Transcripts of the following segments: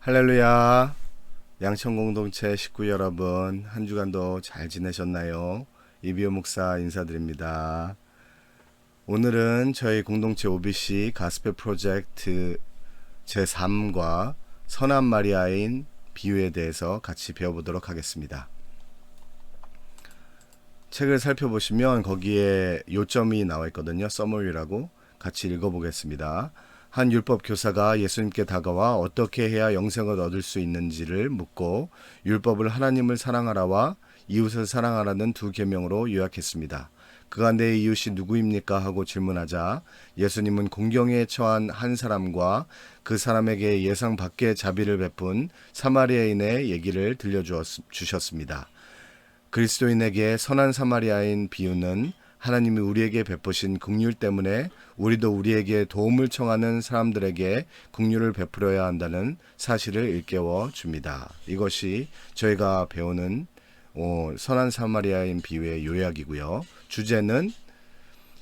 할렐루야. 양천공동체 식구 여러분, 한 주간도 잘 지내셨나요? 이비호 목사 인사드립니다. 오늘은 저희 공동체 OBC 가스펠 프로젝트 제3과 선한 마리아인 비유에 대해서 같이 배워보도록 하겠습니다. 책을 살펴보시면 거기에 요점이 나와 있거든요. 서머리라고 같이 읽어보겠습니다. 한 율법 교사가 예수님께 다가와 어떻게 해야 영생을 얻을 수 있는지를 묻고 율법을 하나님을 사랑하라와 이웃을 사랑하라는 두 계명으로 요약했습니다. 그가 내 이웃이 누구입니까? 하고 질문하자 예수님은 공경에 처한 한 사람과 그 사람에게 예상 밖의 자비를 베푼 사마리아인의 얘기를 들려주셨습니다. 그리스도인에게 선한 사마리아인 비유는 하나님이 우리에게 베푸신 긍휼 때문에 우리도 우리에게 도움을 청하는 사람들에게 긍휼을 베풀어야 한다는 사실을 일깨워 줍니다. 이것이 저희가 배우는 선한 사마리아인 비유의 요약이고요. 주제는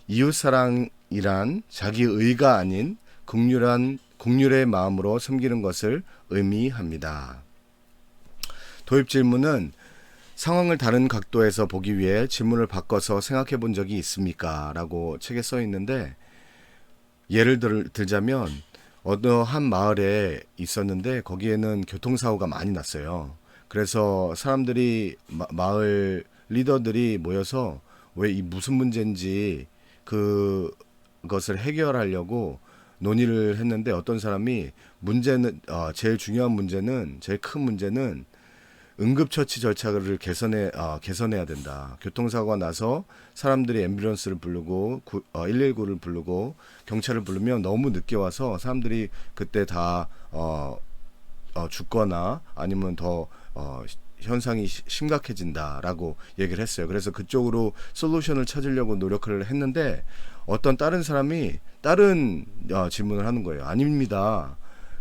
이웃사랑이란 자기 의가 아닌 긍휼의 마음으로 섬기는 것을 의미합니다. 도입 질문은 상황을 다른 각도에서 보기 위해 질문을 바꿔서 생각해 본 적이 있습니까? 라고 책에 써 있는데, 예를 들자면 어느 한 마을에 있었는데 거기에는 교통사고가 많이 났어요. 그래서 사람들이 마을 리더들이 모여서 왜 이 무슨 문제인지 그것을 해결하려고 논의를 했는데, 어떤 사람이 문제는 제일 중요한 문제는, 제일 큰 문제는 응급처치 절차를 개선해야 된다. 교통사고가 나서 사람들이 앰뷸런스를 부르고 119를 부르고 경찰을 부르면 너무 늦게 와서 사람들이 그때 다 죽거나 아니면 더 현상이 심각해진다라고 얘기를 했어요. 그래서 그쪽으로 솔루션을 찾으려고 노력을 했는데 어떤 다른 사람이 다른 질문을 하는 거예요. 아닙니다.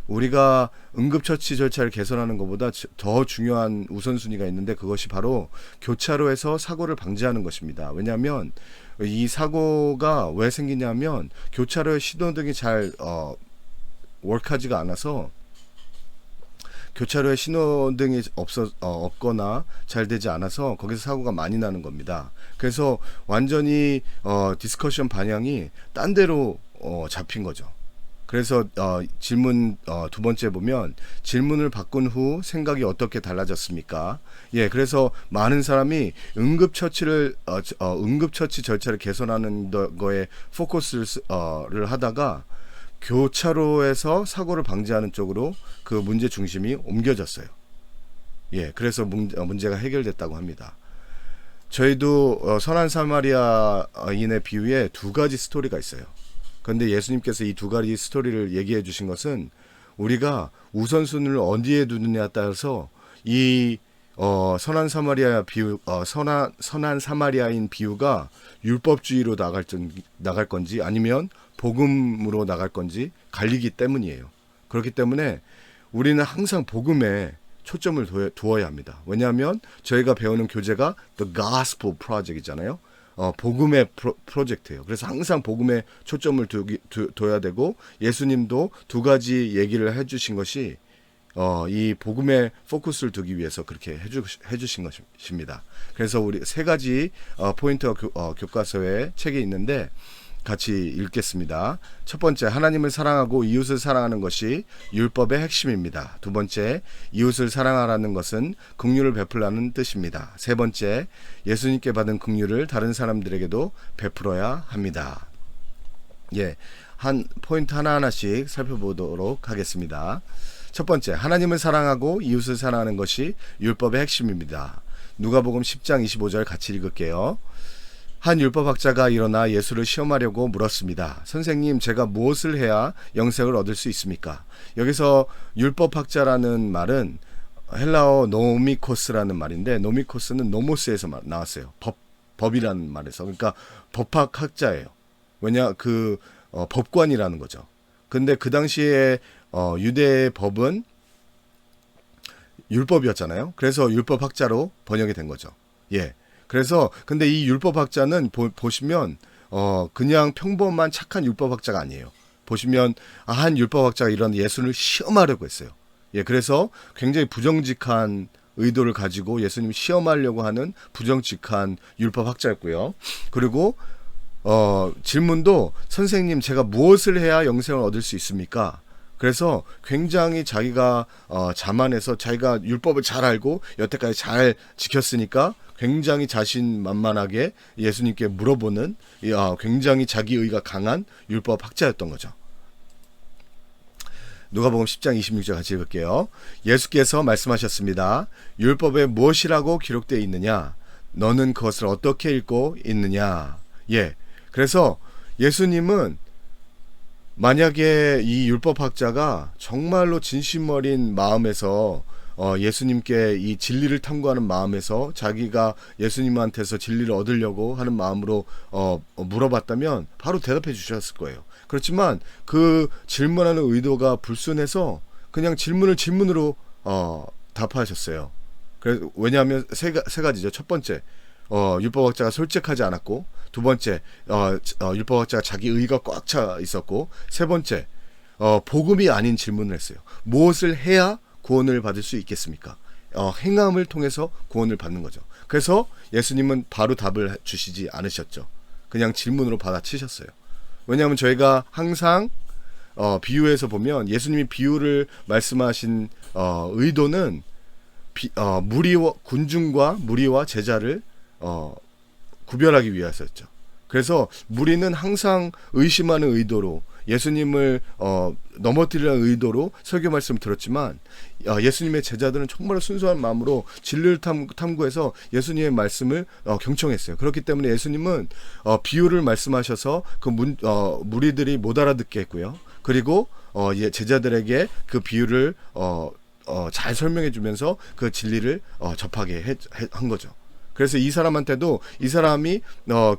우리가 응급처치 절차를 개선하는 것보다 더 중요한 우선순위가 있는데, 그것이 바로 교차로에서 사고를 방지하는 것입니다. 왜냐하면 이 사고가 왜 생기냐면 교차로에 신호등이 잘 워크하지가 않아서, 교차로에 신호등이 없거나 잘 되지 않아서 거기서 사고가 많이 나는 겁니다. 그래서 완전히 디스커션 방향이 딴 데로 잡힌 거죠. 그래서 질문 두 번째 보면, 질문을 바꾼 후 생각이 어떻게 달라졌습니까? 예, 그래서 많은 사람이 응급처치 절차를 개선하는 거에 포커스를 하다가 교차로에서 사고를 방지하는 쪽으로 그 문제 중심이 옮겨졌어요. 예, 그래서 문제가 해결됐다고 합니다. 저희도 선한 사마리아인의 비유에 두 가지 스토리가 있어요. 그런데 예수님께서 이 두 가지 스토리를 얘기해 주신 것은 우리가 우선순위를 어디에 두느냐에 따라서 이 선한 사마리아인 비유가 율법주의로 나갈 건지 아니면 복음으로 나갈 건지 갈리기 때문이에요. 그렇기 때문에 우리는 항상 복음에 초점을 두어야 합니다. 왜냐하면 저희가 배우는 교재가 The Gospel Project이잖아요. 복음의 프로젝트예요. 그래서 항상 복음에 초점을 둬야 되고, 예수님도 두 가지 얘기를 해주신 것이 이 복음에 포커스를 두기 위해서 그렇게 해주신 것입니다. 그래서 우리 세 가지 포인트가 교과서에 책에 있는데 같이 읽겠습니다. 첫 번째, 하나님을 사랑하고 이웃을 사랑하는 것이 율법의 핵심입니다. 두 번째, 이웃을 사랑하라는 것은 긍휼을 베풀라는 뜻입니다. 세 번째, 예수님께 받은 긍휼을 다른 사람들에게도 베풀어야 합니다. 예, 한 포인트 하나하나씩 살펴보도록 하겠습니다. 첫 번째, 하나님을 사랑하고 이웃을 사랑하는 것이 율법의 핵심입니다. 누가복음 10장 25절 같이 읽을게요. 한 율법학자가 일어나 예수를 시험하려고 물었습니다. 선생님, 제가 무엇을 해야 영생을 얻을 수 있습니까? 여기서 율법학자라는 말은 헬라어 노미코스라는 말인데, 노미코스는 노모스에서 나왔어요. 법이라는 말에서. 그러니까 법학학자예요. 왜냐, 법관이라는 거죠. 근데 그 당시에 유대의 법은 율법이었잖아요. 그래서 율법학자로 번역이 된 거죠. 예. 그래서 근데 이 율법학자는 보시면 그냥 평범한 착한 율법학자가 아니에요. 보시면 한 율법학자가 이런 예수를 시험하려고 했어요. 예, 그래서 굉장히 부정직한 의도를 가지고 예수님 시험하려고 하는 부정직한 율법학자였고요. 그리고 질문도 선생님 제가 무엇을 해야 영생을 얻을 수 있습니까? 그래서 굉장히 자기가 자만해서 자기가 율법을 잘 알고 여태까지 잘 지켰으니까 굉장히 자신만만하게 예수님께 물어보는 굉장히 자기의가 강한 율법학자였던 거죠. 누가복음 10장 26절 같이 읽을게요. 예수께서 말씀하셨습니다. 율법에 무엇이라고 기록되어 있느냐? 너는 그것을 어떻게 읽고 있느냐? 예. 그래서 예수님은 만약에 이 율법학자가 정말로 진심 어린 마음에서 예수님께 이 진리를 탐구하는 마음에서 자기가 예수님한테서 진리를 얻으려고 하는 마음으로 물어봤다면 바로 대답해 주셨을 거예요. 그렇지만 그 질문하는 의도가 불순해서 그냥 질문을 질문으로 답하셨어요. 왜냐하면 세 가지죠. 첫 번째, 율법학자가 솔직하지 않았고, 두 번째, 율법학자가 자기 의가 꽉 차 있었고, 세 번째, 복음이 아닌 질문을 했어요. 무엇을 해야 구원을 받을 수 있겠습니까? 행함을 통해서 구원을 받는 거죠. 그래서 예수님은 바로 답을 주시지 않으셨죠. 그냥 질문으로 받아치셨어요. 왜냐하면 저희가 항상 비유에서 보면 예수님이 비유를 말씀하신 의도는 군중과 무리와 제자를 구별하기 위해서였죠. 그래서 무리는 항상 의심하는 의도로 예수님을 넘어뜨리려는 의도로 설교 말씀을 들었지만 예수님의 제자들은 정말 순수한 마음으로 진리를 탐구해서 예수님의 말씀을 경청했어요. 그렇기 때문에 예수님은 비유를 말씀하셔서 그 무리들이 못 알아듣게 했고요. 그리고 제자들에게 그 비유를 잘 설명해 주면서 그 진리를 접하게 한 거죠. 그래서 이 사람한테도 이 사람이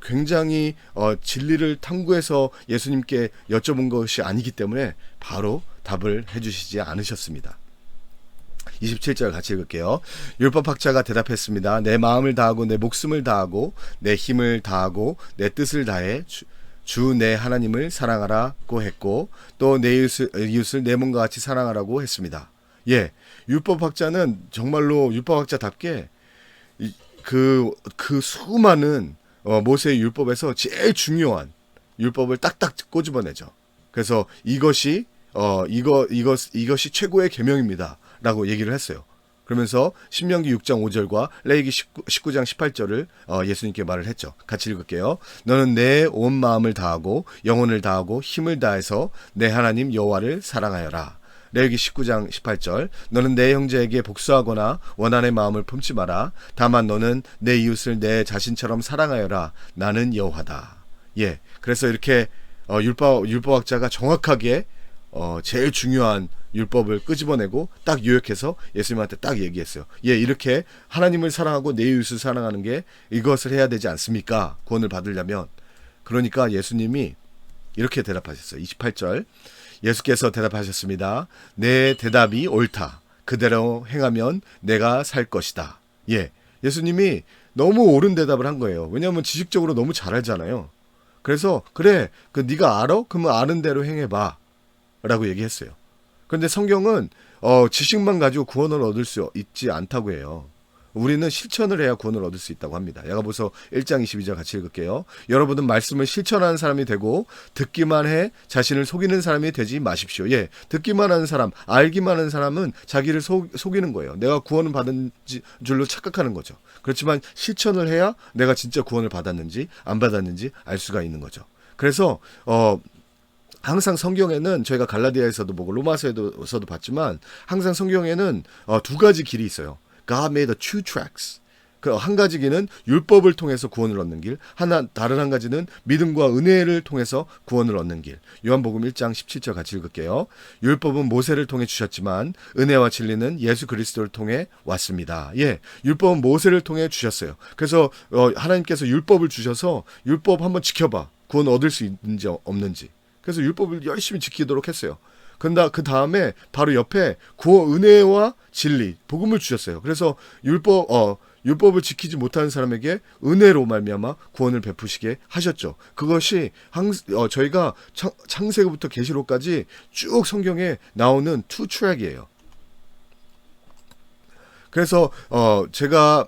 굉장히 진리를 탐구해서 예수님께 여쭤본 것이 아니기 때문에 바로 답을 해주시지 않으셨습니다. 27절 같이 읽을게요. 율법학자가 대답했습니다. 내 마음을 다하고 내 목숨을 다하고 내 힘을 다하고 내 뜻을 다해 주 내 하나님을 사랑하라고 했고 또 내 이웃을 내 몸과 같이 사랑하라고 했습니다. 예, 율법학자는 정말로 율법학자답게 그 수많은 모세의 율법에서 제일 중요한 율법을 딱딱 꼬집어내죠. 그래서 이것이 최고의 계명입니다라고 얘기를 했어요. 그러면서 신명기 6장 5절과 레위기 19장 18절을 예수님께 말을 했죠. 같이 읽을게요. 너는 내 온 마음을 다하고 영혼을 다하고 힘을 다해서 내 하나님 여호와를 사랑하여라. 레위기 19장 18절 너는 내 형제에게 복수하거나 원한의 마음을 품지 마라. 다만 너는 내 이웃을 내 자신처럼 사랑하여라. 나는 여호와다. 예, 그래서 이렇게 율법학자가 정확하게 제일 중요한 율법을 끄집어내고 딱 요약해서 예수님한테 딱 얘기했어요. 예, 이렇게 하나님을 사랑하고 내 이웃을 사랑하는 게 이것을 해야 되지 않습니까? 구원을 받으려면. 그러니까 예수님이 이렇게 대답하셨어요. 28절 예수께서 대답하셨습니다. 내 대답이 옳다. 그대로 행하면 내가 살 것이다. 예, 예수님이 너무 옳은 대답을 한 거예요. 왜냐하면 지식적으로 너무 잘 알잖아요. 그래서 그래, 네가 알아? 그러면 아는 대로 행해봐 라고 얘기했어요. 그런데 성경은 지식만 가지고 구원을 얻을 수 있지 않다고 해요. 우리는 실천을 해야 구원을 얻을 수 있다고 합니다. 야고보서 1장 22절 같이 읽을게요. 여러분은 말씀을 실천하는 사람이 되고 듣기만 해 자신을 속이는 사람이 되지 마십시오. 예, 듣기만 하는 사람, 알기만 하는 사람은 자기를 속이는 거예요. 내가 구원을 받은 줄로 착각하는 거죠. 그렇지만 실천을 해야 내가 진짜 구원을 받았는지 안 받았는지 알 수가 있는 거죠. 그래서 항상 성경에는 저희가 갈라디아에서도 보고 로마서에서도 봤지만 항상 성경에는 두 가지 길이 있어요. God made the two tracks. 그 한 가지 길은 율법을 통해서 구원을 얻는 길, 다른 한 가지는 믿음과 은혜를 통해서 구원을 얻는 길. 요한복음 1장 17절 같이 읽을게요. 율법은 모세를 통해 주셨지만 은혜와 진리는 예수 그리스도를 통해 왔습니다. 예, 율법은 모세를 통해 주셨어요. 그래서 하나님께서 율법을 주셔서 율법 한번 지켜봐. 구원 얻을 수 있는지 없는지. 그래서 율법을 열심히 지키도록 했어요. 그 다음에 바로 옆에 은혜와 진리, 복음을 주셨어요. 그래서 율법을 지키지 못하는 사람에게 은혜로 말미암아 구원을 베푸시게 하셨죠. 그것이 저희가 창세기부터 계시록까지 쭉 성경에 나오는 투 트랙이에요. 그래서 제가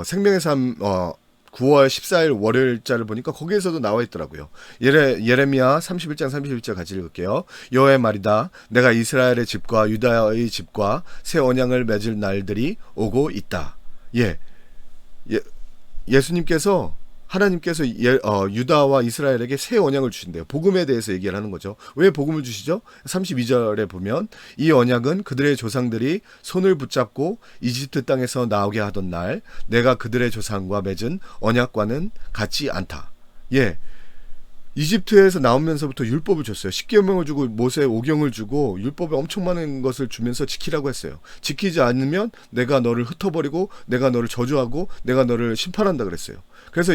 생명의 삶 9월 14일 월요일자를 보니까 거기에서도 나와 있더라고요. 예레미야 31장 31절 같이 읽을게요. 여호와의 말이다. 내가 이스라엘의 집과 유다의 집과 새 언약을 맺을 날들이 오고 있다. 예수님께서 하나님께서 유다와 이스라엘에게 새 언약을 주신대요. 복음에 대해서 얘기를 하는 거죠. 왜 복음을 주시죠? 32절에 보면 이 언약은 그들의 조상들이 손을 붙잡고 이집트 땅에서 나오게 하던 날 내가 그들의 조상과 맺은 언약과는 같지 않다. 이집트에서 나오면서부터 율법을 줬어요. 10계명을 주고 모세 5경을 주고 율법에 엄청 많은 것을 주면서 지키라고 했어요. 지키지 않으면 내가 너를 흩어버리고 내가 너를 저주하고 내가 너를 심판한다 그랬어요. 그래서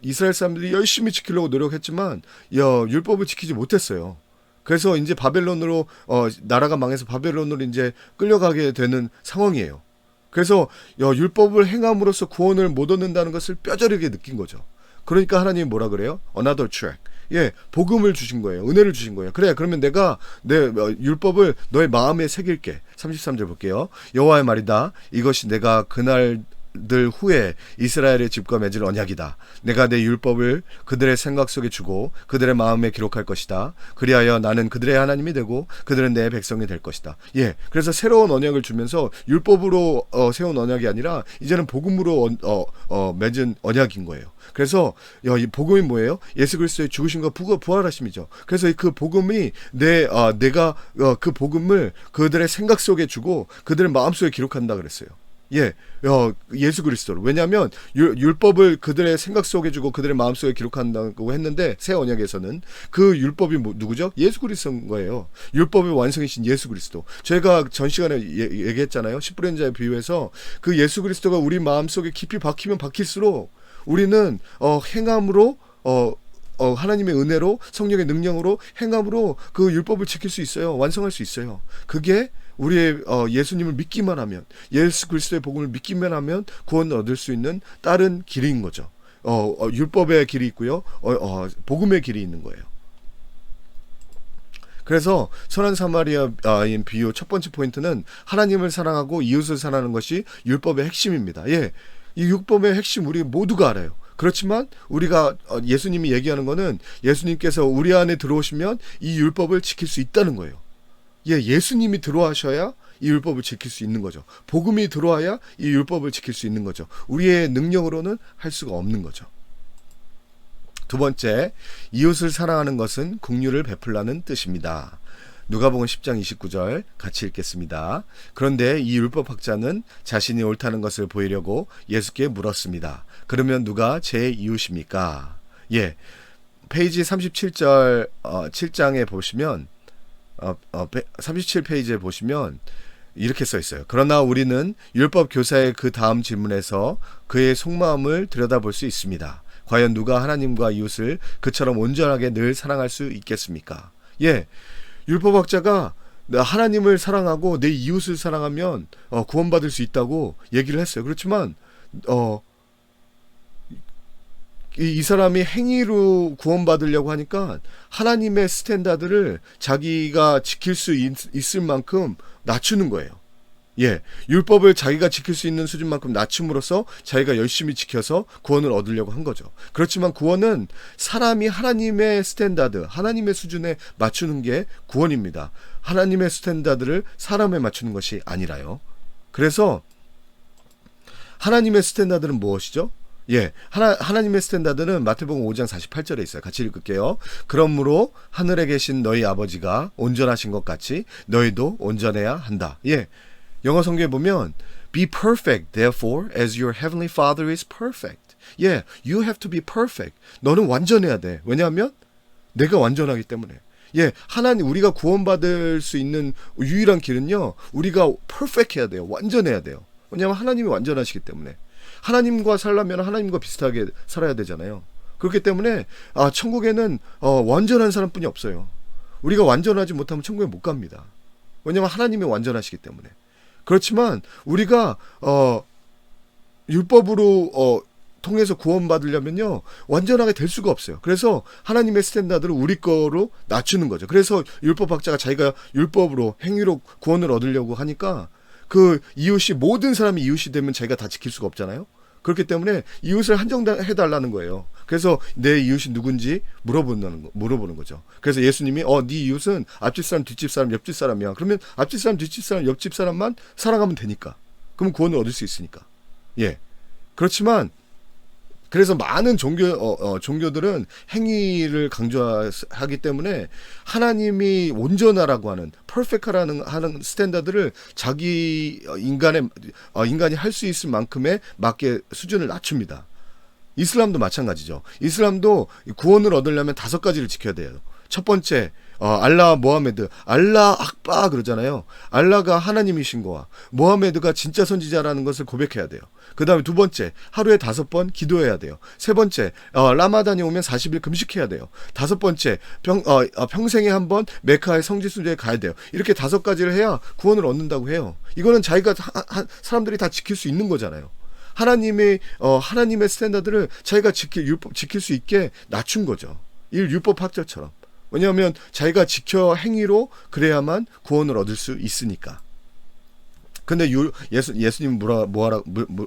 이스라엘 사람들이 열심히 지키려고 노력했지만 율법을 지키지 못했어요. 그래서 이제 바벨론으로 나라가 망해서 바벨론으로 이제 끌려가게 되는 상황이에요. 그래서 율법을 행함으로써 구원을 못 얻는다는 것을 뼈저리게 느낀 거죠. 그러니까 하나님이 뭐라 그래요? Another track. 복음을 주신 거예요. 은혜를 주신 거예요. 그래, 그러면 내가 내 율법을 너의 마음에 새길게. 33절 볼게요. 여호와의 말이다. 이것이 내가 그날들 후에 이스라엘의 집과 맺을 언약이다. 내가 내 율법을 그들의 생각 속에 주고 그들의 마음에 기록할 것이다. 그리하여 나는 그들의 하나님이 되고 그들은 내 백성이 될 것이다. 그래서 새로운 언약을 주면서 율법으로 세운 언약이 아니라 이제는 복음으로 맺은 언약인 거예요. 그래서 이 복음이 뭐예요? 예수 그리스도의 죽으심과 부활하심이죠. 그래서 그 복음이 내가 그 복음을 그들의 생각 속에 주고 그들의 마음 속에 기록한다 그랬어요. 예수 그리스도로. 왜냐하면 율법을 그들의 생각 속에 주고 그들의 마음 속에 기록한다고 했는데 새 언약에서는 그 율법이 누구죠? 예수 그리스도인 거예요. 율법의 완성이신 예수 그리스도. 제가 전 시간에 얘기했잖아요. 10분의 자에 비유해서 그 예수 그리스도가 우리 마음 속에 깊이 박히면 박힐수록 우리는 행함으로 하나님의 은혜로 성령의 능력으로 행함으로 그 율법을 지킬 수 있어요. 완성할 수 있어요. 그게 우리의 예수님을 믿기만 하면, 예수 그리스도의 복음을 믿기만 하면 구원을 얻을 수 있는 다른 길인 거죠. 율법의 길이 있고요. 복음의 길이 있는 거예요. 그래서 선한 사마리아인 비유 첫 번째 포인트는 하나님을 사랑하고 이웃을 사랑하는 것이 율법의 핵심입니다. 이 율법의 핵심 우리 모두가 알아요. 그렇지만 우리가 예수님이 얘기하는 거는 예수님께서 우리 안에 들어오시면 이 율법을 지킬 수 있다는 거예요. 예수님이 들어와셔야 이 율법을 지킬 수 있는 거죠. 복음이 들어와야 이 율법을 지킬 수 있는 거죠. 우리의 능력으로는 할 수가 없는 거죠. 두 번째, 이웃을 사랑하는 것은 긍휼을 베풀라는 뜻입니다. 누가복음 10장 29절 같이 읽겠습니다. 그런데 이 율법학자는 자신이 옳다는 것을 보이려고 예수께 물었습니다. 그러면 누가 제 이웃입니까? 페이지 37절 7장에 보시면 37페이지에 보시면 이렇게 써 있어요. 그러나 우리는 율법 교사의 그 다음 질문에서 그의 속마음을 들여다볼 수 있습니다. 과연 누가 하나님과 이웃을 그처럼 온전하게 늘 사랑할 수 있겠습니까? 율법학자가 하나님을 사랑하고 내 이웃을 사랑하면 구원받을 수 있다고 얘기를 했어요. 그렇지만 이 사람이 행위로 구원받으려고 하니까 하나님의 스탠다드를 자기가 지킬 수 있을 만큼 낮추는 거예요. 율법을 자기가 지킬 수 있는 수준만큼 낮춤으로써 자기가 열심히 지켜서 구원을 얻으려고 한 거죠. 그렇지만 구원은 사람이 하나님의 스탠다드, 하나님의 수준에 맞추는 게 구원입니다. 하나님의 스탠다드를 사람에 맞추는 것이 아니라요. 그래서 하나님의 스탠다드는 무엇이죠? 하나님의 스탠다드는 마태복음 5장 48절에 있어요. 같이 읽을게요. 그러므로 하늘에 계신 너희 아버지가 온전하신 것 같이 너희도 온전해야 한다. 영어 성경에 보면 Be perfect, therefore, as your heavenly Father is perfect. You have to be perfect. 너는 완전해야 돼. 왜냐하면 내가 완전하기 때문에. 하나님, 우리가 구원받을 수 있는 유일한 길은요, 우리가 perfect 해야 돼요. 완전해야 돼요. 왜냐하면 하나님이 완전하시기 때문에. 하나님과 살려면 하나님과 비슷하게 살아야 되잖아요. 그렇기 때문에 천국에는 완전한 사람뿐이 없어요. 우리가 완전하지 못하면 천국에 못 갑니다. 왜냐하면 하나님이 완전하시기 때문에. 그렇지만 우리가 율법으로 통해서 구원받으려면요 완전하게 될 수가 없어요. 그래서 하나님의 스탠다드를 우리 거로 낮추는 거죠. 그래서 율법학자가 자기가 율법으로 행위로 구원을 얻으려고 하니까 그 이웃이 모든 사람이 이웃이 되면 자기가 다 지킬 수가 없잖아요. 그렇기 때문에 이웃을 한정해달라는 거예요. 그래서 내 이웃이 누군지 물어보는 거죠. 그래서 예수님이 네 이웃은 앞집 사람, 뒷집 사람, 옆집 사람이야. 그러면 앞집 사람, 뒷집 사람, 옆집 사람만 사랑하면 되니까. 그럼 구원을 얻을 수 있으니까. 예. 그렇지만 그래서 많은 종교들은 행위를 강조하기 때문에 하나님이 온전하라고 하는 하는 스탠다드를 자기 인간이 할 수 있을 만큼의 맞게 수준을 낮춥니다. 이슬람도 마찬가지죠. 이슬람도 구원을 얻으려면 5가지를 지켜야 돼요. 첫 번째, 알라 모하메드, 알라 악바 그러잖아요. 알라가 하나님이신 거와 모하메드가 진짜 선지자라는 것을 고백해야 돼요. 그 다음에 두 번째, 하루에 5번 기도해야 돼요. 세 번째, 라마단이 오면 40일 금식해야 돼요. 다섯 번째, 평생에 한 번 메카의 성지순례에 가야 돼요. 이렇게 5가지를 해야 구원을 얻는다고 해요. 이거는 자기가 사람들이 다 지킬 수 있는 거잖아요. 하나님의 스탠다드를 자기가 지킬 수 있게 낮춘 거죠. 율법학자처럼. 왜냐하면 자기가 지켜 행위로 그래야만 구원을 얻을 수 있으니까. 근데 예수님은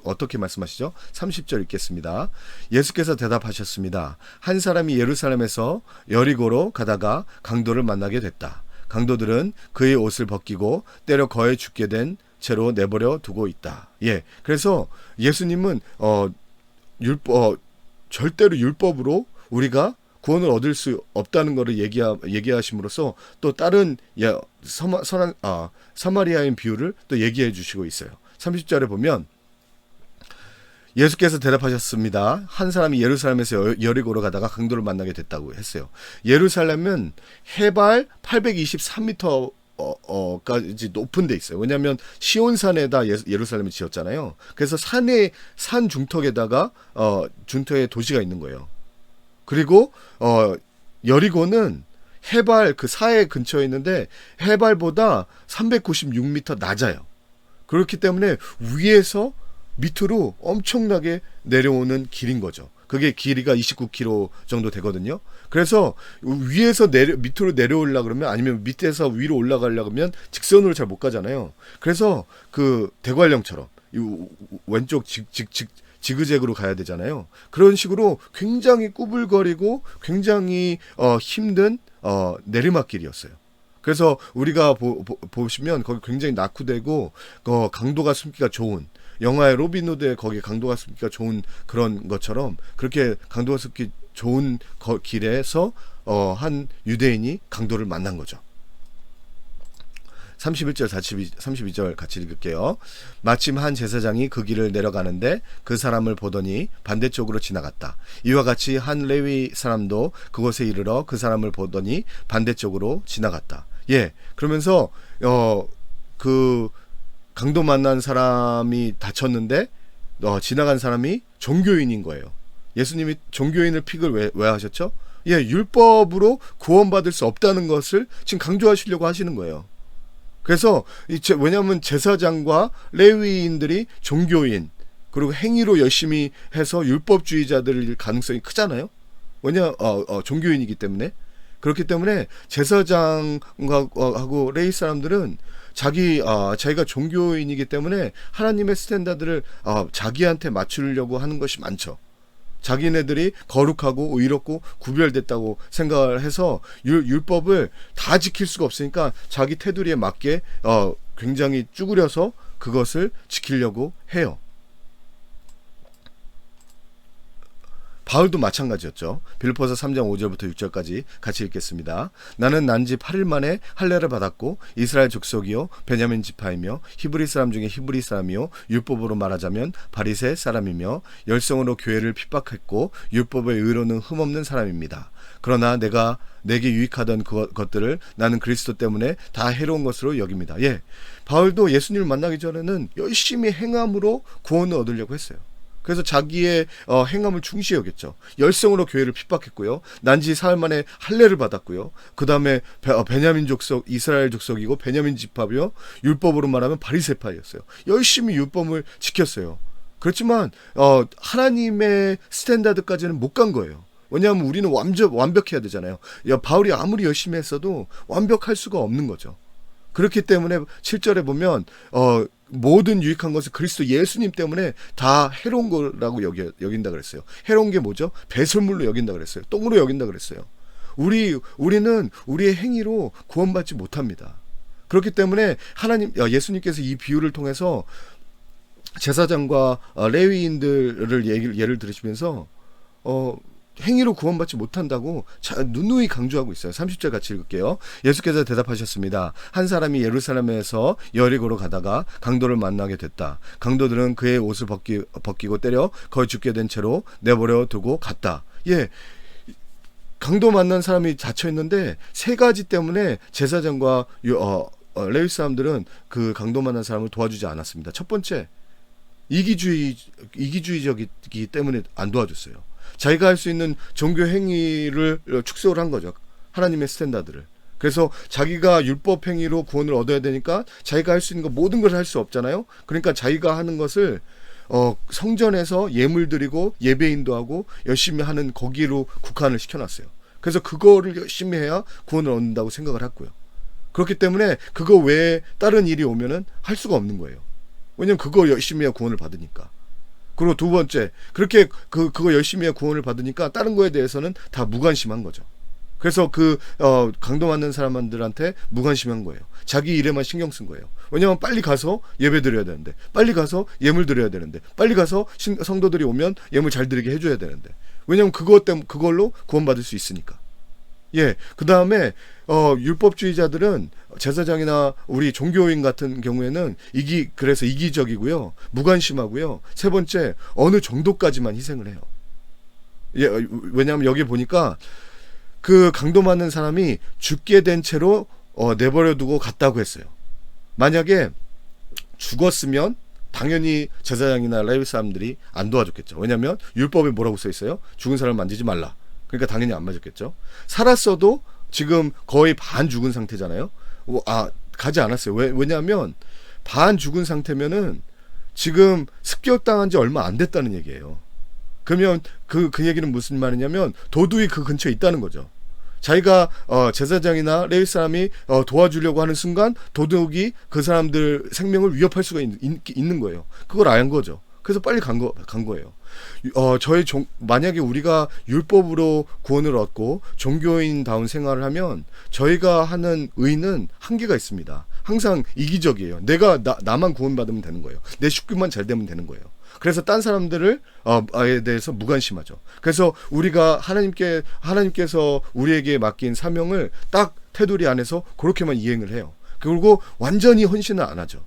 어떻게 말씀하시죠? 30절 읽겠습니다. 예수께서 대답하셨습니다. 한 사람이 예루살렘에서 여리고로 가다가 강도를 만나게 됐다. 강도들은 그의 옷을 벗기고 때려 거에 죽게 된 채로 내버려 두고 있다. 예. 그래서 예수님은 절대로 율법으로 우리가 구원을 얻을 수 없다는 것을 얘기하심으로써 또 다른 선한 사마리아인 비유를 또 얘기해 주시고 있어요. 30절에 보면 예수께서 대답하셨습니다. 한 사람이 예루살렘에서 여리고로 가다가 강도를 만나게 됐다고 했어요. 예루살렘은 해발 823m 까지 높은 데 있어요. 왜냐하면 시온산에다 예루살렘을 지었잖아요. 그래서 산 중턱에다가 중턱에 도시가 있는 거예요. 그리고 여리고는 해발 그 사해 근처에 있는데 해발보다 396m 낮아요. 그렇기 때문에 위에서 밑으로 엄청나게 내려오는 길인 거죠. 그게 길이가 29km 정도 되거든요. 그래서 위에서 밑으로 내려오려고 그러면 아니면 밑에서 위로 올라가려고 하면 직선으로 잘 못 가잖아요. 그래서 그 대관령처럼 왼쪽 지그재그로 가야 되잖아요. 그런 식으로 굉장히 꾸불거리고 굉장히 힘든 내리막길이었어요. 그래서 우리가 보시면 거기 굉장히 낙후되고 강도가 숨기가 좋은 영화의 로빈 후드의 거기 강도가 숨기가 좋은 그런 것처럼 그렇게 강도가 숨기 좋은 길에서 한 유대인이 강도를 만난 거죠. 31절 32절 같이 읽을게요. 마침 한 제사장이 그 길을 내려가는데 그 사람을 보더니 반대쪽으로 지나갔다. 이와 같이 한 레위 사람도 그곳에 이르러 그 사람을 보더니 반대쪽으로 지나갔다. 예, 그러면서 그 강도 만난 사람이 다쳤는데 지나간 사람이 종교인인 거예요. 예수님이 종교인을 픽을 왜 하셨죠? 예, 율법으로 구원받을 수 없다는 것을 지금 강조하시려고 하시는 거예요. 그래서 왜냐하면 제사장과 레위인들이 종교인 그리고 행위로 열심히 해서 율법주의자들일 가능성이 크잖아요. 종교인이기 때문에. 그렇기 때문에 제사장하고 레위 사람들은 자기가 종교인이기 때문에 하나님의 스탠다드를 자기한테 맞추려고 하는 것이 많죠. 자기네들이 거룩하고 의롭고 구별됐다고 생각을 해서 율법을 다 지킬 수가 없으니까 자기 테두리에 맞게 굉장히 쭈그려서 그것을 지키려고 해요. 바울도 마찬가지였죠. 빌립보서 3장 5절부터 6절까지 같이 읽겠습니다. 나는 난지 8일 만에 할례를 받았고 이스라엘 족속이요 베냐민 지파이며 히브리 사람 중에 히브리 사람이요 율법으로 말하자면 바리새 사람이며 열성으로 교회를 핍박했고 율법의 의로는 흠없는 사람입니다. 그러나 내게 유익하던 것들을 나는 그리스도 때문에 다 해로운 것으로 여깁니다. 예, 바울도 예수님을 만나기 전에는 열심히 행함으로 구원을 얻으려고 했어요. 그래서 자기의 행함을 중시 여겼죠. 열성으로 교회를 핍박했고요. 난지 사흘 만에 할례를 받았고요. 그 다음에 베냐민 족속, 이스라엘 족속이고 베냐민 지파고요. 율법으로 말하면 바리새파였어요. 열심히 율법을 지켰어요. 그렇지만 하나님의 스탠다드까지는 못 간 거예요. 왜냐하면 우리는 완벽해야 되잖아요. 바울이 아무리 열심히 했어도 완벽할 수가 없는 거죠. 그렇기 때문에 7절에 보면 모든 유익한 것은 그리스도 예수님 때문에 다 해로운 거라고 여긴다 그랬어요. 해로운 게 뭐죠? 배설물로 여긴다 그랬어요. 똥으로 여긴다 그랬어요. 우리는 우리의 행위로 구원받지 못합니다. 그렇기 때문에 예수님께서 이 비유를 통해서 제사장과 레위인들을 예를 들으시면서 행위로 구원받지 못한다고 누누이 강조하고 있어요. 30절 같이 읽을게요. 예수께서 대답하셨습니다. 한 사람이 예루살렘에서 여리고로 가다가 강도를 만나게 됐다. 강도들은 그의 옷을 벗기고 때려 거의 죽게 된 채로 내버려 두고 갔다. 예, 강도 만난 사람이 닫혀 있는데 세 가지 때문에 제사장과 레위 사람들은 그 강도 만난 사람을 도와주지 않았습니다. 첫 번째, 이기주의적이기 때문에 안 도와줬어요. 자기가 할 수 있는 종교 행위를 축소를 한 거죠. 하나님의 스탠다드를. 그래서 자기가 율법 행위로 구원을 얻어야 되니까 자기가 할 수 있는 거 모든 걸 할 수 없잖아요. 그러니까 자기가 하는 것을 성전에서 예물 드리고 예배인도 하고 열심히 하는 거기로 국한을 시켜놨어요. 그래서 그거를 열심히 해야 구원을 얻는다고 생각을 했고요. 그렇기 때문에 그거 외에 다른 일이 오면은 할 수가 없는 거예요. 왜냐면 그거 열심히 해야 구원을 받으니까. 그리고 두 번째, 그렇게 그거 열심히 해야 구원을 받으니까 다른 거에 대해서는 다 무관심한 거죠. 그래서 강도 맞는 사람들한테 무관심한 거예요. 자기 일에만 신경 쓴 거예요. 왜냐면 빨리 가서 예배 드려야 되는데, 빨리 가서 예물 드려야 되는데, 빨리 가서 성도들이 오면 예물 잘 드리게 해줘야 되는데. 왜냐면 그걸로 구원받을 수 있으니까. 예, 그 다음에 율법주의자들은 제사장이나 우리 종교인 같은 경우에는 그래서 이기적이고요, 무관심하고요. 세 번째, 어느 정도까지만 희생을 해요. 예, 왜냐하면 여기 보니까 그 강도 맞는 사람이 죽게 된 채로 내버려두고 갔다고 했어요. 만약에 죽었으면 당연히 제사장이나 레위 사람들이 안 도와줬겠죠. 왜냐하면 율법에 뭐라고 써 있어요? 죽은 사람을 만지지 말라. 그러니까 당연히 안 맞았겠죠. 살았어도 지금 거의 반 죽은 상태잖아요. 가지 않았어요. 왜냐하면 반 죽은 상태면은 지금 습격당한 지 얼마 안 됐다는 얘기예요. 그러면 그 얘기는 무슨 말이냐면 도둑이 그 근처에 있다는 거죠. 자기가 제사장이나 레위 사람이 도와주려고 하는 순간 도둑이 그 사람들 생명을 위협할 수가 있는 거예요. 그걸 안 거죠. 그래서 빨리 간 거예요. 만약에 우리가 율법으로 구원을 얻고 종교인다운 생활을 하면 저희가 하는 의는 한계가 있습니다. 항상 이기적이에요. 나만 구원받으면 되는 거예요. 내 식구만 잘 되면 되는 거예요. 그래서 딴 사람들을 에 대해서 무관심하죠. 그래서 우리가 하나님께서 우리에게 맡긴 사명을 딱 테두리 안에서 그렇게만 이행을 해요. 그리고 완전히 헌신을 안 하죠.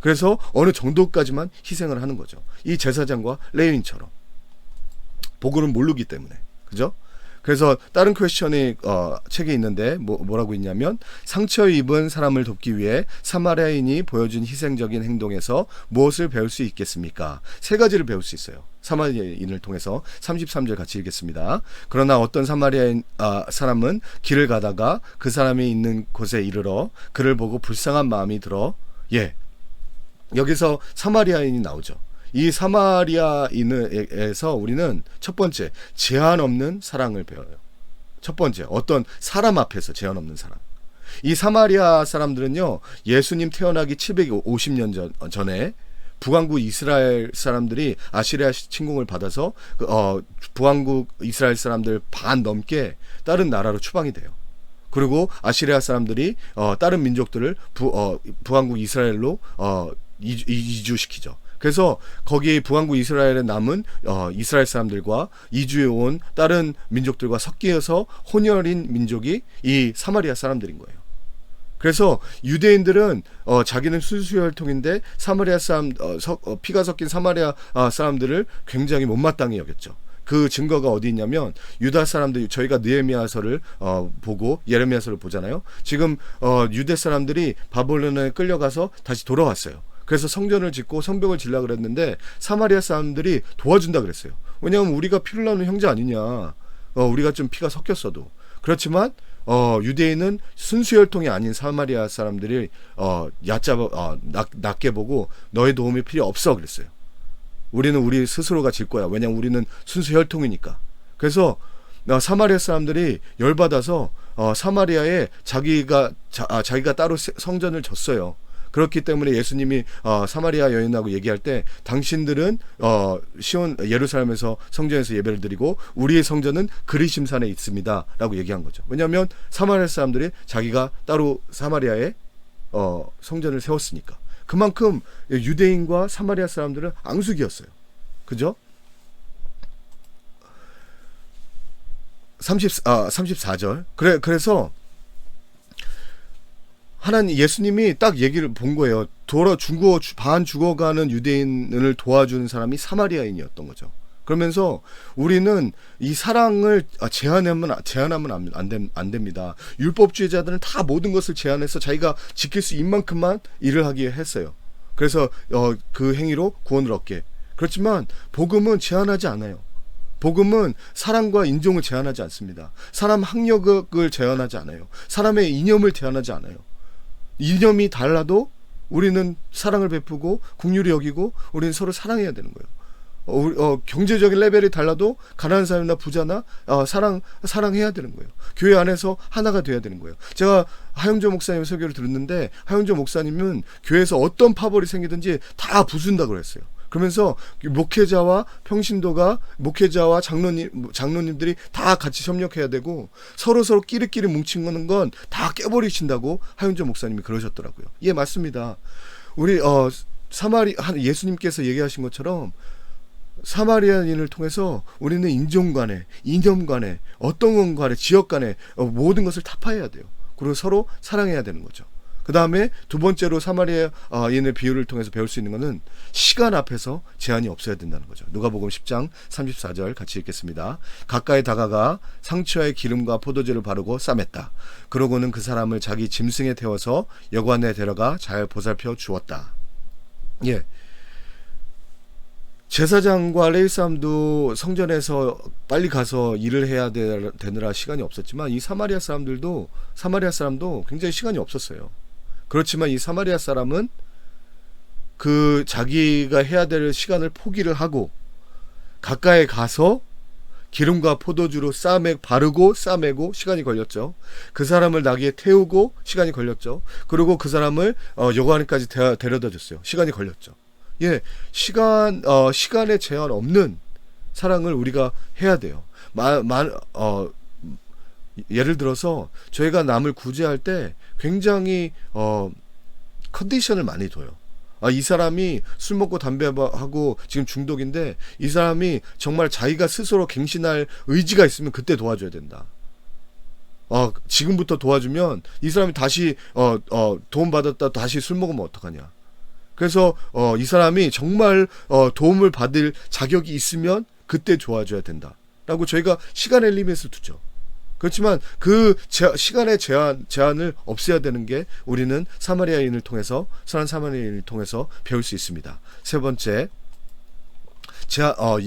그래서 어느 정도까지만 희생을 하는 거죠. 이 제사장과 레위인처럼. 복음을 모르기 때문에. 그죠? 그래서 다른 퀘스천이 책에 있는데 뭐라고 있냐면, 상처 입은 사람을 돕기 위해 사마리아인이 보여준 희생적인 행동에서 무엇을 배울 수 있겠습니까? 세 가지를 배울 수 있어요. 사마리아인을 통해서. 33절 같이 읽겠습니다. 그러나 어떤 사마리아인 사람은 길을 가다가 그 사람이 있는 곳에 이르러 그를 보고 불쌍한 마음이 들어, 여기서 사마리아인이 나오죠. 이 사마리아인에서 우리는 첫 번째, 제한 없는 사랑을 배워요. 첫 번째, 어떤 사람 앞에서 제한 없는 사랑. 이 사마리아 사람들은요, 예수님 태어나기 750년 전에 북왕국 이스라엘 사람들이 아시리아 침공을 받아서 북왕국 이스라엘 사람들 반 넘게 다른 나라로 추방이 돼요. 그리고 아시리아 사람들이 다른 민족들을 북왕국 이스라엘로 이주시키죠. 그래서 거기 북왕국 이스라엘에 남은 이스라엘 사람들과 이주해 온 다른 민족들과 섞여서 혼혈인 민족이 이 사마리아 사람들인 거예요. 그래서 유대인들은 자기는 순수혈통인데 사마리아 사람 피가 섞인 사마리아 사람들을 굉장히 못마땅히 여겼죠. 그 증거가 어디 있냐면, 유다 사람들이, 저희가 느헤미야서를 보고 예레미야서를 보잖아요. 지금 유대 사람들이 바벨론에 끌려가서 다시 돌아왔어요. 그래서 성전을 짓고 성벽을 지으려고 그랬는데 사마리아 사람들이 도와준다 그랬어요. 왜냐하면 우리가 피를 나누는 형제 아니냐. 우리가 좀 피가 섞였어도. 그렇지만 유대인은 순수혈통이 아닌 사마리아 사람들이 낮게 보고 너의 도움이 필요 없어 그랬어요. 우리는 우리 스스로가 질 거야. 왜냐면 우리는 순수 혈통이니까. 그래서 사마리아 사람들이 열받아서 사마리아에 자기가 따로 성전을 졌어요. 그렇기 때문에 예수님이 사마리아 여인하고 얘기할 때 당신들은 예루살렘에서 성전에서 예배를 드리고 우리의 성전은 그리심산에 있습니다 라고 얘기한 거죠. 왜냐하면 사마리아 사람들이 자기가 따로 사마리아에 성전을 세웠으니까. 그만큼 유대인과 사마리아 사람들은 앙숙이었어요. 그죠? 34절. 그래서 하나님 예수님이 딱 얘기를 본 거예요. 반 죽어가는 유대인을 도와주는 사람이 사마리아인이었던 거죠. 그러면서 우리는 이 사랑을 제한하면 안 됩니다. 율법주의자들은 다 모든 것을 제한해서 자기가 지킬 수 있는 만큼만 일을 하게 했어요. 그래서 그 행위로 구원을 얻게. 그렇지만 복음은 제한하지 않아요. 복음은 사랑과 인종을 제한하지 않습니다. 사람 학력을 제한하지 않아요. 사람의 이념을 제한하지 않아요. 이념이 달라도 우리는 사랑을 베푸고 긍휼히 여기고 우리는 서로 사랑해야 되는 거예요. 경제적인 레벨이 달라도 가난한 사람이나 부자나 사랑해야 되는 거예요. 교회 안에서 하나가 돼야 되는 거예요. 제가 하영조 목사님 설교를 들었는데 하영조 목사님은 교회에서 어떤 파벌이 생기든지 다 부순다고 그랬어요. 그러면서 목회자와 장로님들이 다 같이 협력해야 되고 서로 끼리끼리 뭉친 건 다 깨버리신다고 하윤조 목사님이 그러셨더라고요. 예, 맞습니다. 우리 예수님께서 얘기하신 것처럼 사마리아인을 통해서 우리는 인종 간에, 이념 간에, 어떤 간에, 지역 간에 모든 것을 타파해야 돼요. 그리고 서로 사랑해야 되는 거죠. 그 다음에 두 번째로 사마리아인의 비유를 통해서 배울 수 있는 것은 시간 앞에서 제한이 없어야 된다는 거죠. 누가복음 10장 34절 같이 읽겠습니다. 가까이 다가가 상처에 기름과 포도주를 바르고 싸맸다. 그러고는 그 사람을 자기 짐승에 태워서 여관에 데려가 잘 보살펴 주었다. 예. 제사장과 레위사람도 성전에서 빨리 가서 일을 해야 되느라 시간이 없었지만 이 사마리아 사람도 굉장히 시간이 없었어요. 그렇지만 이 사마리아 사람은 자기가 해야 될 시간을 포기를 하고 가까이 가서 기름과 포도주로 바르고 싸매고 시간이 걸렸죠. 그 사람을 나귀에 태우고 시간이 걸렸죠. 그리고 그 사람을 여관까지 데려다 줬어요. 시간이 걸렸죠. 예, 시간에 제한 없는 사랑을 우리가 해야 돼요. 예를 들어서 저희가 남을 구제할 때 굉장히 컨디션을 많이 둬요. 이 사람이 술 먹고 담배하고 지금 중독인데 이 사람이 정말 자기가 스스로 갱신할 의지가 있으면 그때 도와줘야 된다. 지금부터 도와주면 이 사람이 다시 도움 받았다 다시 술 먹으면 어떡하냐. 그래서 이 사람이 정말 도움을 받을 자격이 있으면 그때 도와줘야 된다 라고 저희가 시간의 리밋을 두죠. 그렇지만 그 시간의 제한을 없애야 되는 게 우리는 사마리아인을 통해서 선한 사마리아인을 통해서 배울 수 있습니다. 세 번째,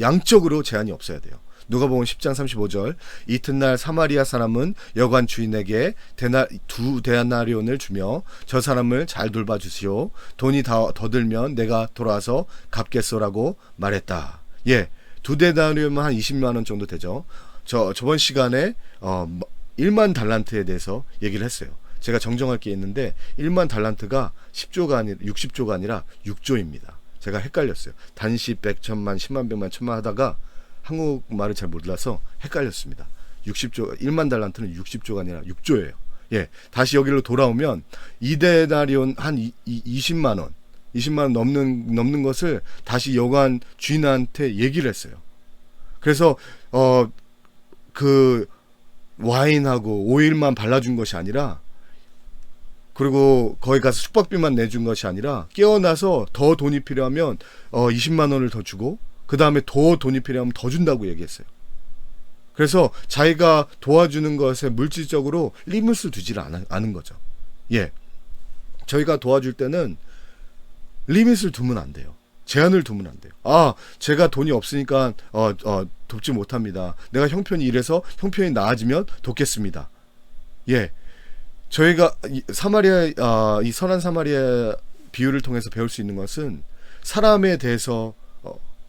양적으로 제한이 없어야 돼요. 누가복음 10장 35절 이튿날 사마리아 사람은 여관 주인에게 두 데나리온을 주며 저 사람을 잘 돌봐주시오. 돈이 더 들면 내가 돌아와서 갚겠소라고 말했다. 예, 두 데나리온은 한 20만 원 정도 되죠. 저번 시간에 1만 달란트에 대해서 얘기를 했어요. 제가 정정할 게 있는데 1만 달란트가 60조가 아니라 6조입니다. 제가 헷갈렸어요. 단십, 백, 천만, 10만, 100만, 1000만 하다가 한국말을 잘 몰라서 헷갈렸습니다. 1만 달란트는 60조가 아니라 6조예요. 예, 다시 여기로 돌아오면 2데나리온 한 20만 원 넘는 것을 다시 여관 주인한테 얘기를 했어요. 그래서 그 와인하고 오일만 발라준 것이 아니라 그리고 거기 가서 숙박비만 내준 것이 아니라 깨어나서 더 돈이 필요하면 20만 원을 더 주고 그 다음에 더 돈이 필요하면 더 준다고 얘기했어요. 그래서 자기가 도와주는 것에 물질적으로 리밋을 두질 않은 거죠. 예, 저희가 도와줄 때는 리밋을 두면 안 돼요. 제한을 두면 안 돼요. 제가 돈이 없으니까 돕지 못합니다. 내가 형편이 이래서 형편이 나아지면 돕겠습니다. 예, 저희가 이 선한 사마리아 비유를 통해서 배울 수 있는 것은 사람에 대해서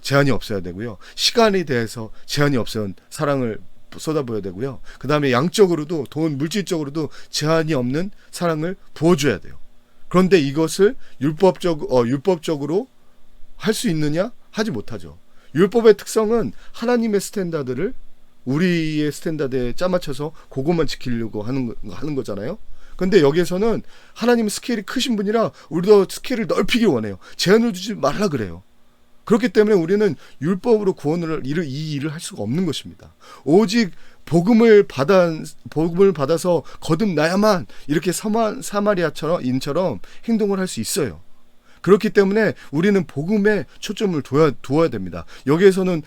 제한이 없어야 되고요. 시간에 대해서 제한이 없어야 사랑을 쏟아부어야 되고요. 그 다음에 양적으로도 돈 물질적으로도 제한이 없는 사랑을 부어줘야 돼요. 그런데 이것을 율법적으로 할 수 있느냐? 하지 못하죠. 율법의 특성은 하나님의 스탠다드를 우리의 스탠다드에 짜맞춰서 그것만 지키려고 하는 거잖아요. 근데 여기에서는 하나님은 스케일이 크신 분이라 우리도 스케일을 넓히기 원해요. 제한을 두지 말라 그래요. 그렇기 때문에 우리는 율법으로 이 일을 할 수가 없는 것입니다. 오직 복음을 받아서 거듭나야만 이렇게 사마리아인처럼 행동을 할 수 있어요. 그렇기 때문에 우리는 복음에 초점을 두어야 됩니다. 여기에서는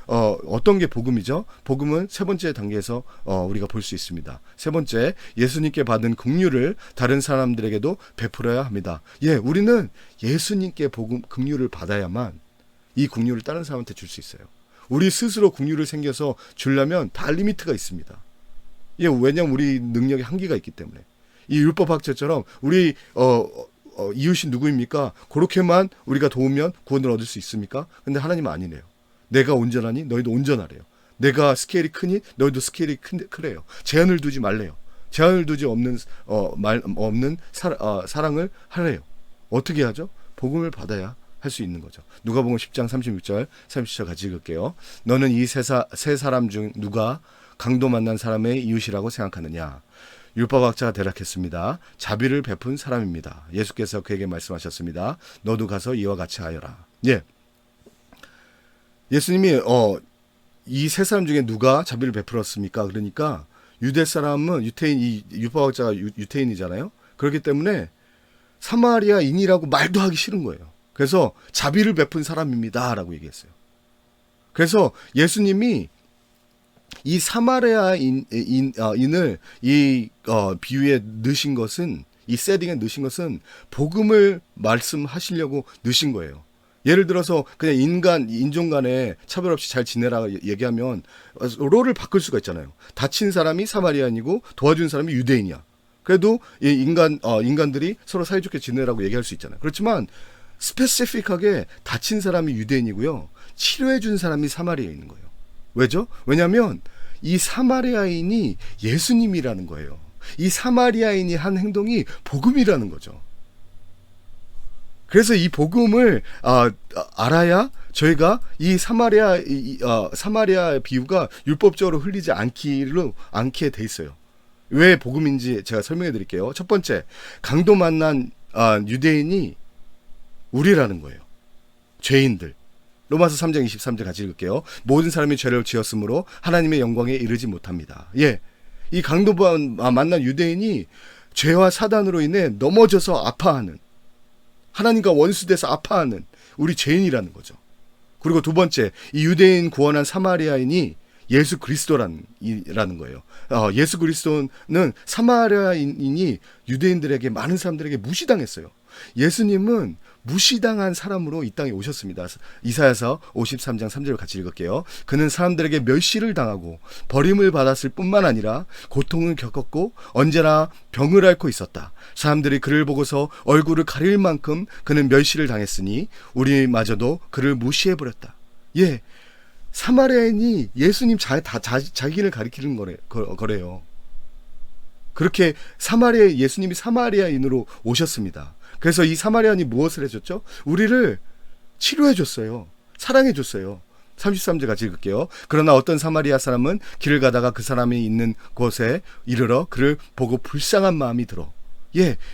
어떤 게 복음이죠? 복음은 세 번째 단계에서 우리가 볼 수 있습니다. 세 번째, 예수님께 받은 긍휼을 다른 사람들에게도 베풀어야 합니다. 우리는 예수님께 긍휼을 받아야만 이 긍휼을 다른 사람한테 줄 수 있어요. 우리 스스로 긍휼을 생겨서 주려면 다 리미트가 있습니다. 왜냐하면 우리 능력에 한계가 있기 때문에. 이 율법학자처럼 우리 이웃이 누구입니까? 그렇게만 우리가 도우면 구원을 얻을 수 있습니까? 근데 하나님은 아니네요. 내가 온전하니 너희도 온전하래요. 내가 스케일이 크니 너희도 스케일이 크래요. 제한을 두지 말래요. 제한을 두지 없는 사랑을 하래요. 어떻게 하죠? 복음을 받아야 할 수 있는 거죠. 누가복음 10장 36절 37절 같이 읽을게요. 너는 이 세 사람 중 누가 강도 만난 사람의 이웃이라고 생각하느냐? 율법학자가 대답했습니다. 자비를 베푼 사람입니다. 예수께서 그에게 말씀하셨습니다. 너도 가서 이와 같이 하여라. 예수님이 이 세 사람 중에 누가 자비를 베풀었습니까? 그러니까 유대 사람은 이 율법학자가 유태인이잖아요. 그렇기 때문에 사마리아인이라고 말도 하기 싫은 거예요. 그래서 자비를 베푼 사람입니다 라고 얘기했어요. 그래서 예수님이 이 사마리아인을 이 비유에 넣으신 것은, 이 세팅에 넣으신 것은 복음을 말씀하시려고 넣으신 거예요. 예를 들어서 그냥 인종 간에 차별 없이 잘 지내라 얘기하면 롤을 바꿀 수가 있잖아요. 다친 사람이 사마리아인이고 도와준 사람이 유대인이야. 그래도 이 인간들이 서로 사이좋게 지내라고 얘기할 수 있잖아요. 그렇지만 스페시픽하게 다친 사람이 유대인이고요. 치료해준 사람이 사마리아인인 거예요. 왜죠? 왜냐하면 이 사마리아인이 예수님이라는 거예요. 이 사마리아인이 한 행동이 복음이라는 거죠. 그래서 이 복음을 알아야 저희가 이 사마리아 비유가 율법적으로 흘리지 않게 돼 있어요. 왜 복음인지 제가 설명해 드릴게요. 첫 번째, 강도 만난 유대인이 우리라는 거예요. 죄인들. 로마서 3장 23절 같이 읽을게요. 모든 사람이 죄를 지었으므로 하나님의 영광에 이르지 못합니다. 이 강도 만난 유대인이 죄와 사단으로 인해 넘어져서 아파하는, 하나님과 원수돼서 아파하는 우리 죄인이라는 거죠. 그리고 두 번째, 이 유대인 구원한 사마리아인이 예수 그리스도라는 거예요. 예수 그리스도는 사마리아인이 유대인들에게, 많은 사람들에게 무시당했어요. 예수님은 무시당한 사람으로 이 땅에 오셨습니다. 이사야서 53장 3절을 같이 읽을게요. 그는 사람들에게 멸시를 당하고 버림을 받았을 뿐만 아니라 고통을 겪었고 언제나 병을 앓고 있었다. 사람들이 그를 보고서 얼굴을 가릴 만큼 그는 멸시를 당했으니 우리마저도 그를 무시해버렸다. 사마리아인이 예수님 자기를 가리키는 거래요. 그렇게 예수님이 사마리아인으로 오셨습니다. 그래서 이 사마리아인이 무엇을 해줬죠? 우리를 치료해줬어요. 사랑해줬어요. 33절 같이 읽을게요. 그러나 어떤 사마리아 사람은 길을 가다가 그 사람이 있는 곳에 이르러 그를 보고 불쌍한 마음이 들어.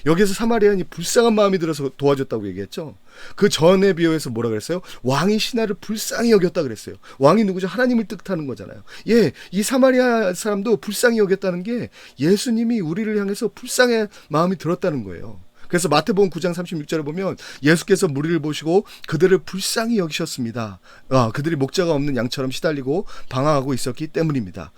여기서 사마리아인이 불쌍한 마음이 들어서 도와줬다고 얘기했죠. 그 전에 비유에서 뭐라 그랬어요? 왕이 신하를 불쌍히 여겼다 그랬어요. 왕이 누구죠? 하나님을 뜻하는 거잖아요. 이 사마리아 사람도 불쌍히 여겼다는 게 예수님이 우리를 향해서 불쌍한 마음이 들었다는 거예요. 그래서 마태복음 9장 36절을 보면 예수께서 무리를 보시고 그들을 불쌍히 여기셨습니다. 그들이 목자가 없는 양처럼 시달리고 방황하고 있었기 때문입니다.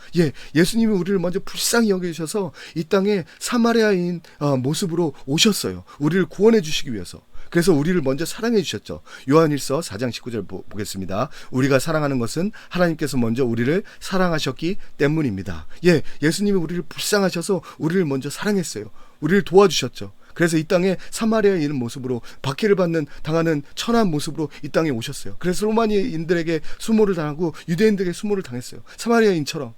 예수님이 우리를 먼저 불쌍히 여기셔서 이 땅에 사마리아인 모습으로 오셨어요. 우리를 구원해 주시기 위해서. 그래서 우리를 먼저 사랑해 주셨죠. 요한일서 4장 19절 보겠습니다. 우리가 사랑하는 것은 하나님께서 먼저 우리를 사랑하셨기 때문입니다. 예수님이 우리를 불쌍하셔서 우리를 먼저 사랑했어요. 우리를 도와주셨죠. 그래서 이 땅에 사마리아인의 모습으로 박해를 당하는 천한 모습으로 이 땅에 오셨어요. 그래서 로마니인들에게 수모를 당하고 유대인들에게 수모를 당했어요. 사마리아인처럼.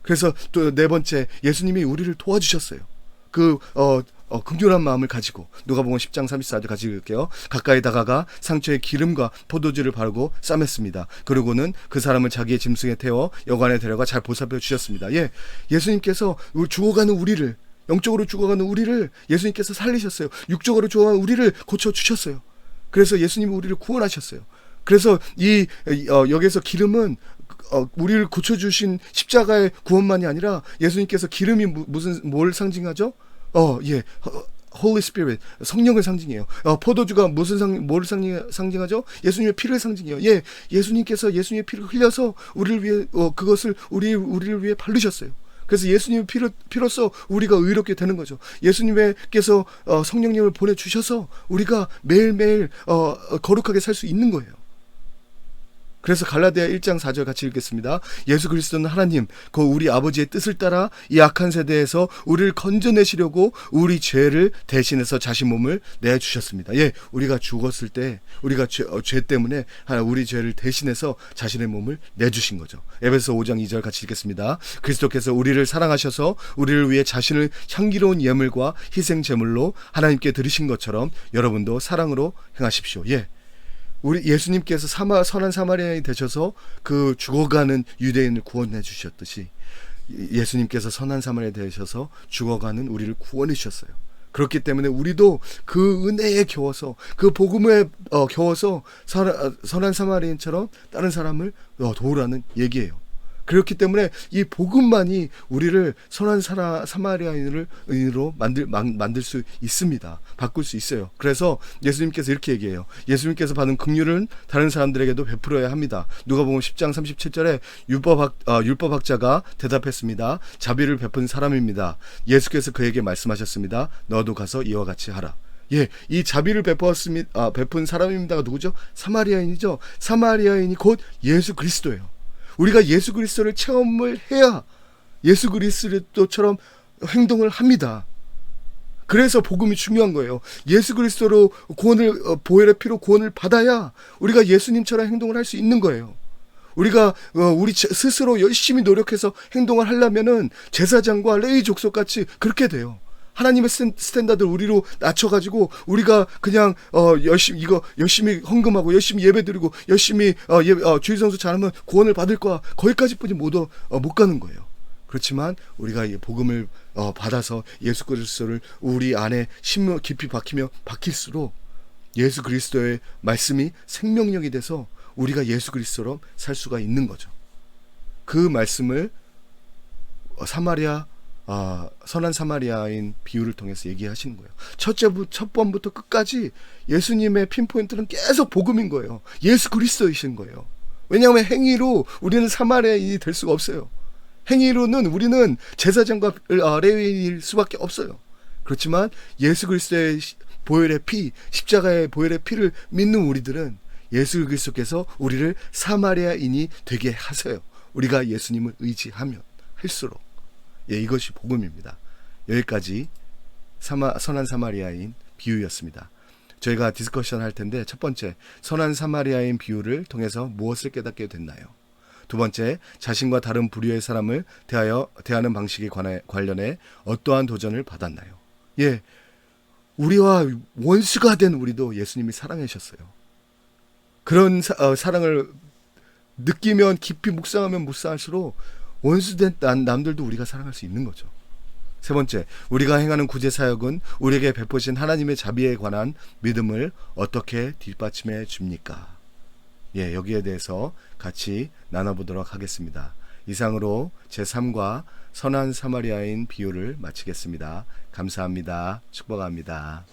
그래서 또 네 번째, 예수님이 우리를 도와주셨어요. 긍휼한 마음을 가지고, 누가복음 10장 34절 같이 읽을게요. 가까이 다가가 상처에 기름과 포도주를 바르고 싸맸습니다. 그리고는 그 사람을 자기의 짐승에 태워 여관에 데려가 잘 보살펴 주셨습니다. 예, 예수님께서 죽어가는 우리를, 영적으로 죽어가는 우리를 예수님께서 살리셨어요. 육적으로 죽어가는 우리를 고쳐주셨어요. 그래서 예수님이 우리를 구원하셨어요. 그래서 여기서 기름은 우리를 고쳐주신 십자가의 구원만이 아니라, 예수님께서 기름이 뭘 상징하죠? Holy Spirit, 성령을 상징해요. 포도주가 뭘 상징하죠? 예수님의 피를 상징해요. 예, 예수님께서 예수님의 피를 흘려서 우리를 위해 우리를 위해 바르셨어요. 그래서 예수님의 피로써 우리가 의롭게 되는 거죠. 예수님께서 성령님을 보내주셔서 우리가 매일매일 거룩하게 살 수 있는 거예요. 그래서 갈라디아 1장 4절 같이 읽겠습니다. 예수 그리스도는 하나님, 그 우리 아버지의 뜻을 따라 이 악한 세대에서 우리를 건져내시려고 우리 죄를 대신해서 자신 몸을 내주셨습니다. 예, 우리가 죽었을 때, 우리가 죄 때문에 우리 죄를 대신해서 자신의 몸을 내주신 거죠. 에베소 5장 2절 같이 읽겠습니다. 그리스도께서 우리를 사랑하셔서 우리를 위해 자신을 향기로운 예물과 희생 제물로 하나님께 드리신 것처럼 여러분도 사랑으로 행하십시오. 예, 우리 예수님께서 선한 사마리아인이 되셔서 그 죽어가는 유대인을 구원해 주셨듯이, 예수님께서 선한 사마리아인이 되셔서 죽어가는 우리를 구원해 주셨어요. 그렇기 때문에 우리도 그 은혜에 겨워서, 그 복음에 겨워서 선한 사마리아인처럼 다른 사람을 도우라는 얘기예요. 그렇기 때문에 이 복음만이 우리를 선한 사마리아인으로 만들 수 있습니다. 바꿀 수 있어요. 그래서 예수님께서 이렇게 얘기해요. 예수님께서 받은 긍휼은 다른 사람들에게도 베풀어야 합니다. 누가복음 10장 37절에 율법학자가 대답했습니다. 자비를 베푼 사람입니다. 예수께서 그에게 말씀하셨습니다. 너도 가서 이와 같이 하라. 예, 이 자비를 베푼 사람입니다가 누구죠? 사마리아인이죠. 사마리아인이 곧 예수 그리스도예요. 우리가 예수 그리스도를 체험을 해야 예수 그리스도처럼 행동을 합니다. 그래서 복음이 중요한 거예요. 예수 그리스도로 보혈의 피로 구원을 받아야 우리가 예수님처럼 행동을 할 수 있는 거예요. 우리가 우리 스스로 열심히 노력해서 행동을 하려면은 제사장과 레위 족속 같이 그렇게 돼요. 하나님의 스탠다드를 우리로 낮춰가지고 우리가 그냥 열심히 헌금하고 열심히 예배드리고 열심히 주일성수 잘하면 구원을 받을 거야, 거기까지뿐이 못 가는 거예요. 그렇지만 우리가 이 복음을 받아서 예수 그리스도를 우리 안에 깊이 박힐수록 예수 그리스도의 말씀이 생명력이 돼서 우리가 예수 그리스도로 살 수가 있는 거죠. 그 말씀을 선한 사마리아인 비유를 통해서 얘기하시는 거예요. 첫 번부터 끝까지 예수님의 핀포인트는 계속 복음인 거예요. 예수 그리스도이신 거예요. 왜냐하면 행위로 우리는 사마리아인이 될 수가 없어요. 행위로는 우리는 제사장과 레위인일 수밖에 없어요. 그렇지만 예수 그리스도의 보혈의 피, 십자가의 보혈의 피를 믿는 우리들은 예수 그리스도께서 우리를 사마리아인이 되게 하세요. 우리가 예수님을 의지하면 할수록. 예, 이것이 복음입니다. 여기까지 선한 사마리아인 비유였습니다. 저희가 디스커션 할 텐데, 첫 번째, 선한 사마리아인 비유를 통해서 무엇을 깨닫게 됐나요? 두 번째, 자신과 다른 부류의 사람을 대하는 방식에 관련해 어떠한 도전을 받았나요? 예, 우리와 원수가 된 우리도 예수님이 사랑하셨어요. 그런 사랑을 느끼면, 깊이 묵상하면 묵상할수록 원수된 남들도 우리가 사랑할 수 있는 거죠. 세 번째, 우리가 행하는 구제 사역은 우리에게 베푸신 하나님의 자비에 관한 믿음을 어떻게 뒷받침해 줍니까? 예, 여기에 대해서 같이 나눠보도록 하겠습니다. 이상으로 제3과 선한 사마리아인 비유를 마치겠습니다. 감사합니다. 축복합니다.